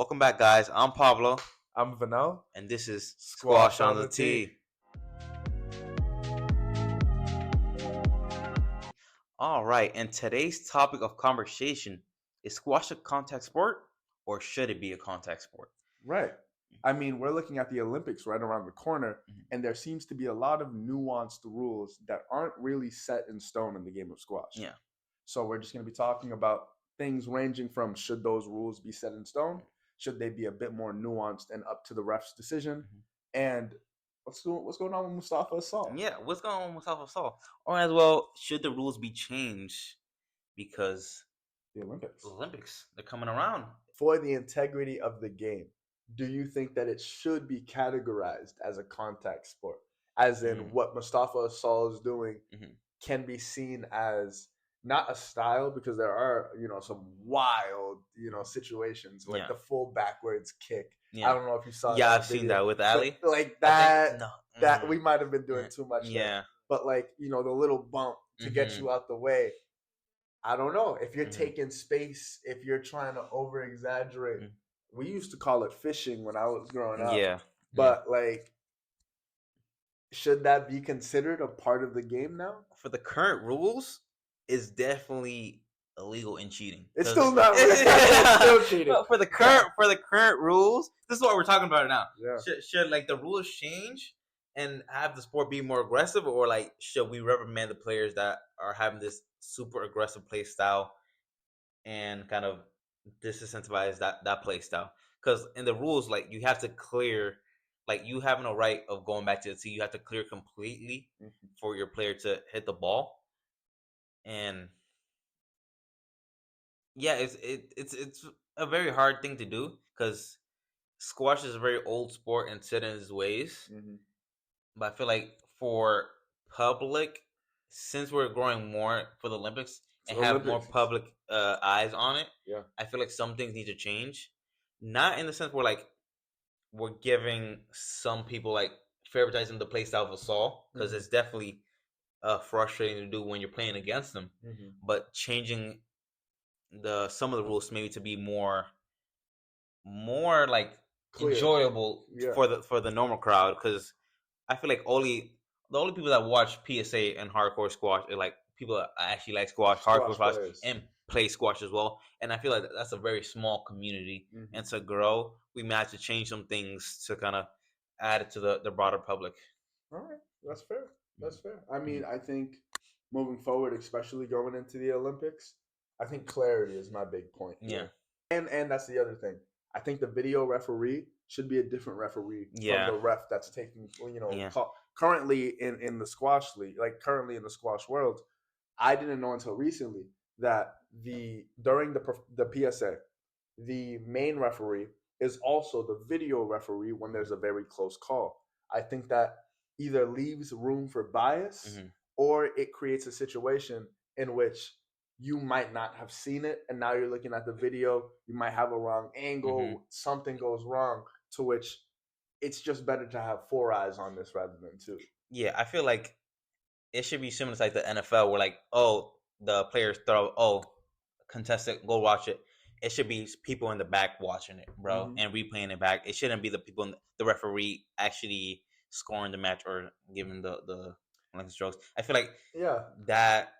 Welcome back, guys. I'm Pablo, I'm Vanel. and this is Squash Squash on on the the Tee. Tee. All right, and today's topic of conversation is squash a contact sport or should it be a contact sport? Right. I mean, we're looking at the Olympics right around the corner, and there seems to be a lot of nuanced rules that aren't really set in stone in the game of squash. Yeah. So we're just going to be talking about things ranging from should those rules be set in stone? Should they be a bit more nuanced and up to the ref's decision? And what's going on with Mostafa Asal? Yeah, what's going on with Mostafa Asal? Or as well, should the rules be changed because The Olympics. the Olympics, they're coming around. For the integrity of the game, do you think that it should be categorized as a contact sport? As in what Mostafa Asal is doing can be seen as not a style, because there are, some wild, situations like the full backwards kick. Yeah. I don't know if you saw that. Yeah, I've seen that with Ali. Like that, that we might have been doing too much. Yeah. There. But like, the little bump to get you out the way. I don't know. If you're taking space, if you're trying to over exaggerate, we used to call it fishing when I was growing up. Yeah. But like, should that be considered a part of the game now? For the current rules, it's definitely illegal and cheating. It's still not. It's still cheating. But for the current rules, this is what we're talking about now. Yeah. Should like the rules change and have the sport be more aggressive, or like should we reprimand the players that are having this super aggressive play style and kind of disincentivize that play style? Because in the rules, like you have to clear, like you have no right of going back to the tee. You have to clear completely for your player to hit the ball, and yeah, it's a very hard thing to do because squash is a very old sport and set in its ways. But I feel like for public, since we're growing more for the Olympics and have more public eyes on it, I feel like some things need to change. Not in the sense where like we're giving some people like favoritizing the play style of Asal, because it's definitely frustrating to do when you're playing against them. But changing some of the rules maybe to be more like clear, enjoyable for the normal crowd, because I feel like the only people that watch PSA and hardcore squash are like people that actually like hardcore squash, and play squash as well. And I feel like that's a very small community. And to grow, we might have to change some things to kind of add it to the broader public. All right, that's fair. That's fair. I mean, I think moving forward, especially going into the Olympics, I think clarity is my big point. Yeah. And that's the other thing. I think the video referee should be a different referee from the ref that's taking, currently in the squash league, like currently in the squash world. I didn't know until recently that during the PSA, the main referee is also the video referee when there's a very close call. I think that either leaves room for bias or it creates a situation in which you might not have seen it, and now you're looking at the video, you might have a wrong angle, something goes wrong, to which it's just better to have four eyes on this rather than two. Yeah, I feel like it should be similar to like the NFL, where like, the players throw, contestant, go watch it. It should be people in the back watching it, bro, and replaying it back. It shouldn't be the people, the referee actually scoring the match or giving the strokes. I feel like that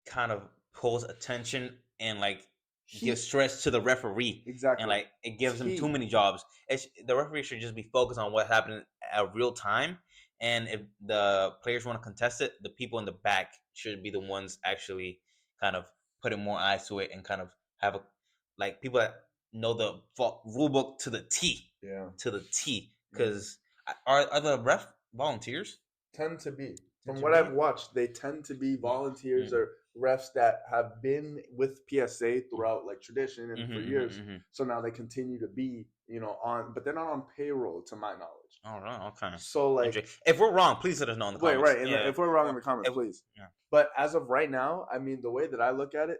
kind of pulls attention and like gives stress to the referee. Exactly. And like it gives them too many jobs. The referee should just be focused on what happened at real time. And if the players want to contest it, the people in the back should be the ones actually kind of putting more eyes to it and kind of have people that know the rule book to the T. Yeah. To the T. Because are the ref volunteers? Tend to be. From what I've watched, they tend to be volunteers or refs that have been with PSA throughout like tradition and for years. So now they continue to be, but they're not on payroll to my knowledge. All right, okay. So like, if we're wrong, please let us know in the comments. Right. If we're wrong in the comments, please. Yeah. But as of right now, I mean, the way that I look at it,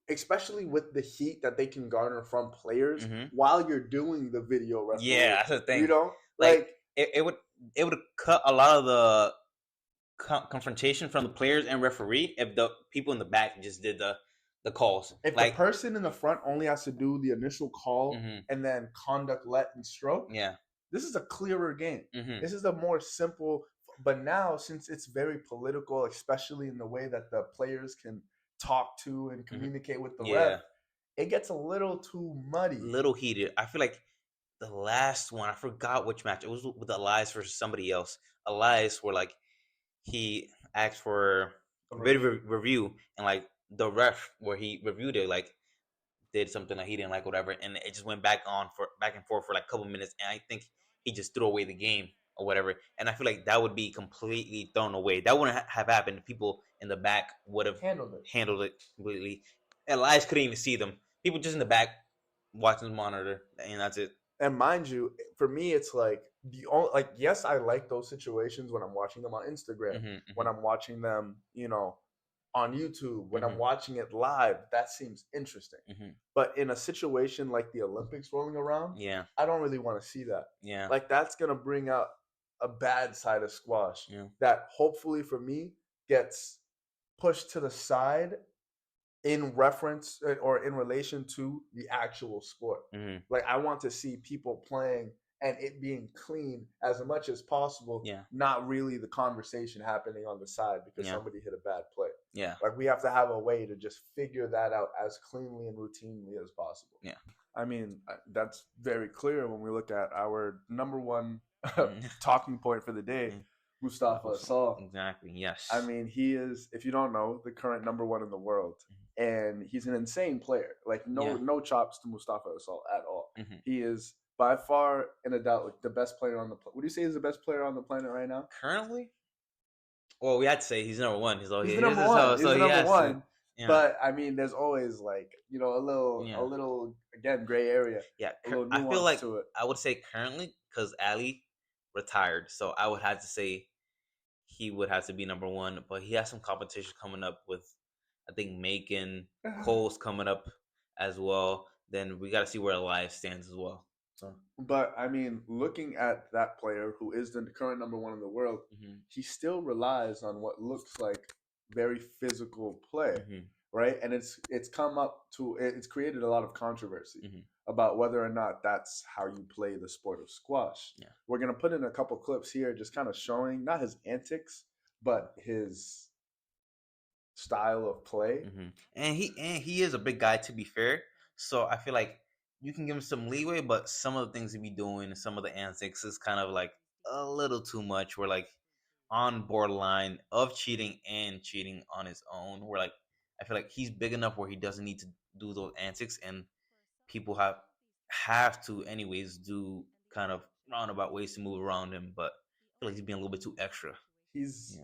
especially with the heat that they can garner from players while you're doing the video referee. Yeah, that's the thing. Like it would cut a lot of the confrontation from the players and referee if the people in the back just did the the calls. If the person in the front only has to do the initial call and then conduct, let, and stroke, this is a clearer game. This is a more simple. But now, since it's very political, especially in the way that the players can talk to and communicate with the ref, it gets a little too muddy. Little heated. I feel like the last one, I forgot which match. It was with Elias versus somebody else. Elias, where like he asked for a review, and like the ref where he reviewed it, like did something that he didn't like, whatever, and it just went back and forth for like a couple minutes, and I think he just threw away the game or whatever. And I feel like that would be completely thrown away. That wouldn't have happened. People in the back would have handled it completely. Elias couldn't even see them. People just in the back watching the monitor, and that's it. And mind you, for me, it's like the only yes, I like those situations when I'm watching them on Instagram, when I'm watching them, on YouTube, when I'm watching it live. That seems interesting. But in a situation like the Olympics rolling around, I don't really want to see that. Like that's gonna bring out a bad side of squash that hopefully for me gets pushed to the side in reference or in relation to the actual sport. Like I want to see people playing and it being clean as much as possible. Not really the conversation happening on the side because somebody hit a bad play. Like we have to have a way to just figure that out as cleanly and routinely as possible. I mean, that's very clear when we look at our number one talking point for the day, Mostafa Asal. Exactly, yes. I mean, he is, if you don't know, the current number one in the world. And he's an insane player. Like, no chops to Mostafa Asal at all. He is by far, in a doubt, like the best player on the planet. Would you say he's the best player on the planet right now? Currently? Well, we had to say he's number one. He's the number one. He's the number one. But I mean, there's always like a little again gray area. I feel like I would say currently because Ali retired, so I would have to say he would have to be number one. But he has some competition coming up with, I think Macon, Cole's coming up as well. Then we got to see where Elias stands as well. So. But I mean, looking at that player who is the current number one in the world, he still relies on what looks like very physical play, right? And it's created a lot of controversy about whether or not that's how you play the sport of squash. We're gonna put in a couple clips here, just kind of showing not his antics, but his style of play. And he is a big guy, to be fair. So I feel like you can give him some leeway, but some of the things he be doing, some of the antics is kind of like a little too much. We're like on borderline of cheating and cheating on his own. We're like, I feel like he's big enough where he doesn't need to do those antics, and people have to anyways do kind of roundabout ways to move around him. But I feel like he's being a little bit too extra. He's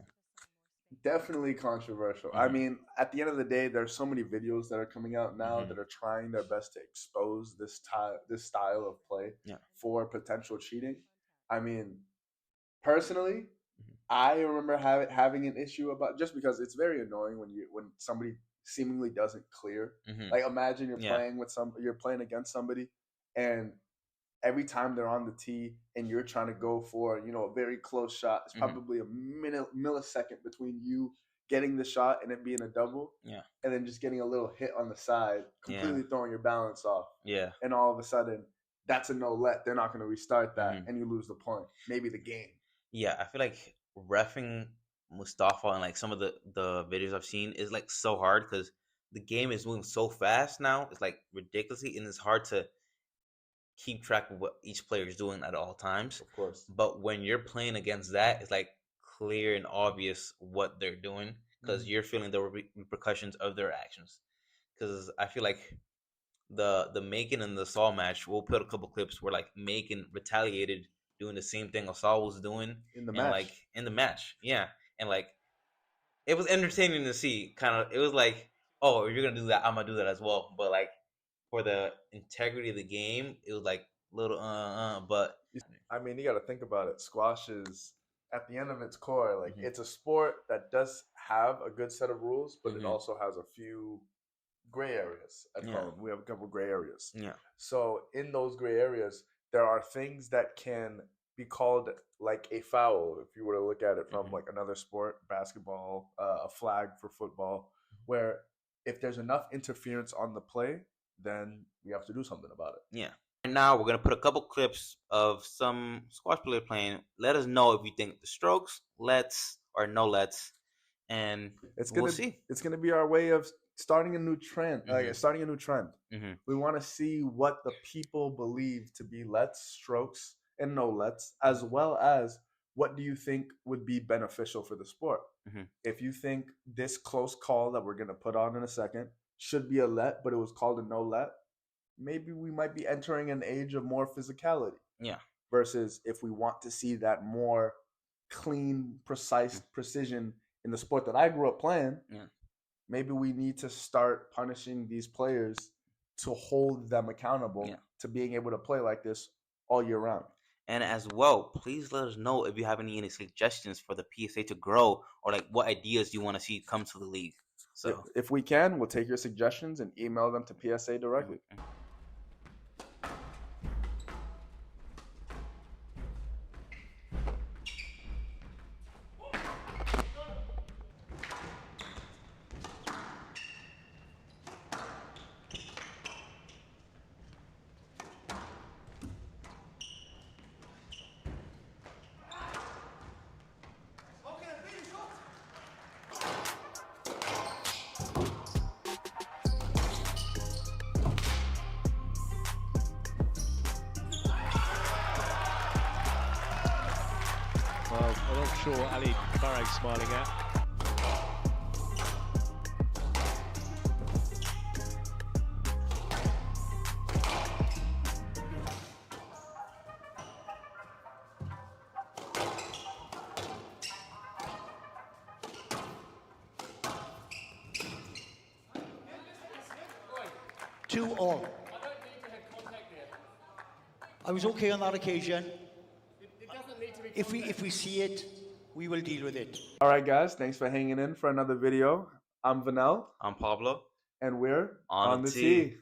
definitely controversial. I mean, at the end of the day, there's so many videos that are coming out now that are trying their best to expose this style of play for potential cheating. I mean, personally, I remember having an issue about, just because it's very annoying when somebody seemingly doesn't clear. Like imagine you're playing against somebody and every time they're on the tee and you're trying to go for, a very close shot, it's probably a millisecond between you getting the shot and it being a double. And then just getting a little hit on the side, completely throwing your balance off. And all of a sudden, that's a no let. They're not going to restart that and you lose the point. Maybe the game. Yeah, I feel like reffing Mostafa and like some of the videos I've seen is like so hard because the game is moving so fast now. It's like ridiculously, and it's hard to keep track of what each player is doing at all times. Of course. But when you're playing against that, it's like clear and obvious what they're doing because you're feeling the repercussions of their actions. Because I feel like the Macon and the Saul match, we'll put a couple clips where like Macon retaliated doing the same thing Asal was doing in the match. And like it was entertaining to see. Kind of, it was like, oh, if you're gonna do that, I'm gonna do that as well. But like for the integrity of the game, it was like little But I mean, you got to think about it. Squash is, at the end of its core, like it's a sport that does have a good set of rules, but it also has a few gray areas at home. We have a couple gray areas. So in those gray areas, there are things that can be called like a foul if you were to look at it from like another sport, basketball, a flag for football, where if there's enough interference on the play, then we have to do something about it. Yeah. Right now, we're going to put a couple clips of some squash players playing. Let us know if you think the strokes, lets, or no lets, and we'll see. It's gonna be our way of starting a new trend. Starting a new trend. We want to see what the people believe to be lets, strokes, and no lets, as well as what do you think would be beneficial for the sport. If you think this close call that we're gonna put on in a second should be a let, but it was called a no let, maybe we might be entering an age of more physicality. Yeah. Versus if we want to see that more clean, precise precision in the sport that I grew up playing, maybe we need to start punishing these players to hold them accountable to being able to play like this all year round. And as well, please let us know if you have any suggestions for the PSA to grow, or like what ideas you want to see come to the league. So if we can, we'll take your suggestions and email them to PSA directly. Sure what Ali Murray's smiling at. Two all. I was okay on that occasion. If we see it, we will deal with it. All right, guys. Thanks for hanging in for another video. I'm Vanel. I'm Pablo. And we're on the tee.